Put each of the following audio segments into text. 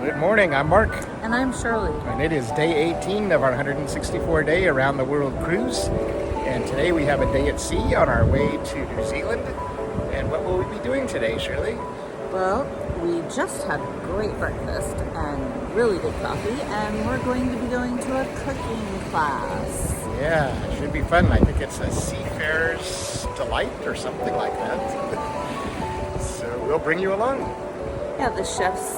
Good morning, I'm Mark, And I'm Shirley. and it is day 18 of our 164-day Around the World cruise. And today we have a day at sea on our way to New Zealand. And what will we be doing today, Shirley? Well, we just had great breakfast and really good coffee, and we're going to be going to a cooking class. Yeah, it should be fun. I think it's a Seafarer's Delight or something like that. So we'll bring you along. Yeah, the chefs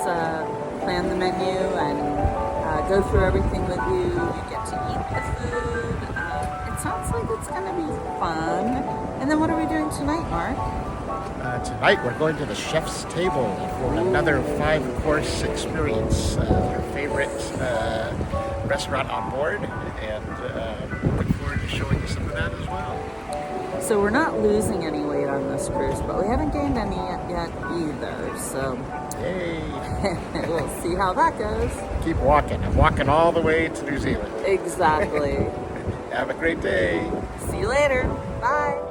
plan the menu and go through everything with you. You get to eat the food. It sounds like it's going to be fun. And then what are we doing tonight, Mark? Tonight we're going to the chef's table for another 5-course experience. Your favorite restaurant on board, and looking forward to showing you some of that as well. So we're not losing any weight on this cruise, but we haven't gained any yet either. So Yay! we'll see how that goes. Keep walking. I'm walking all the way to New Zealand. Exactly. Have a great day. See you later. Bye.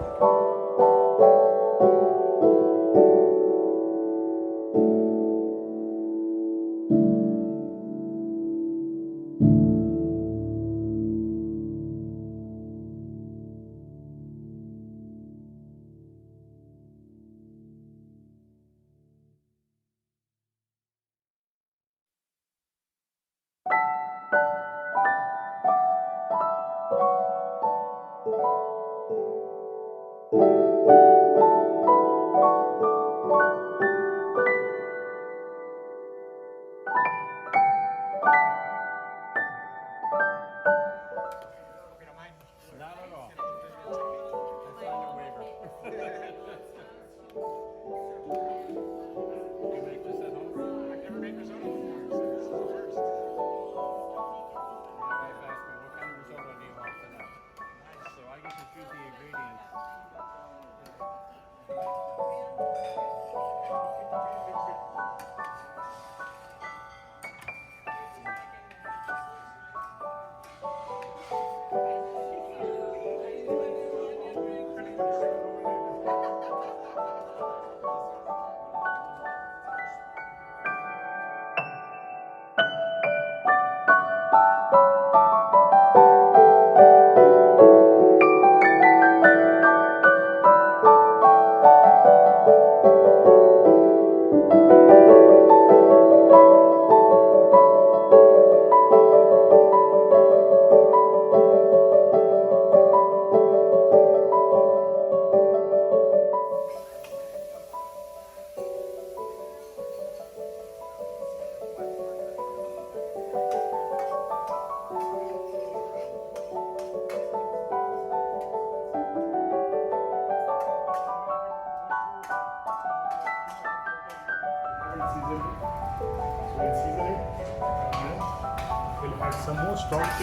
We'll add some more stock.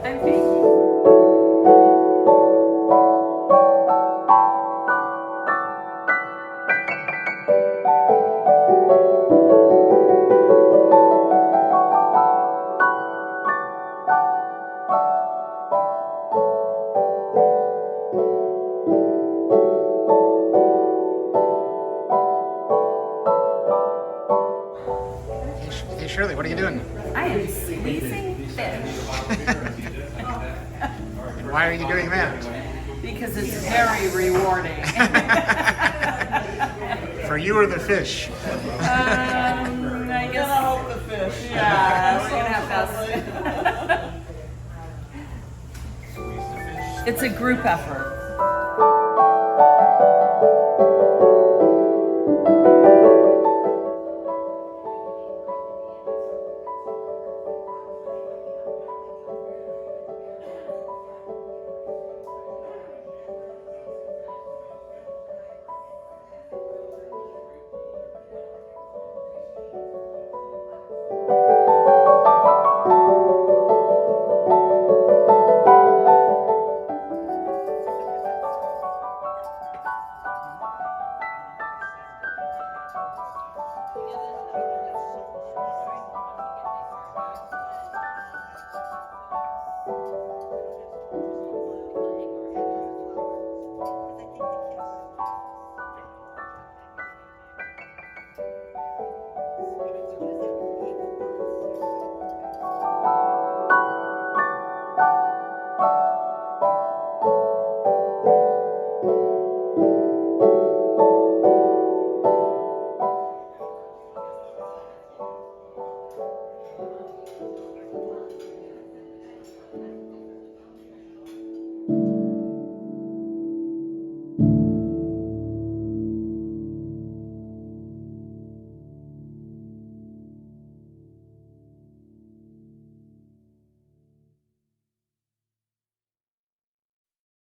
I'm baking. Hey Shirley, what are you doing? I am squeezing fish Why are you doing that? because it's very rewarding. For you or the fish? I guess I'll hope the fish. Yeah, we're gonna have to. It's a group effort.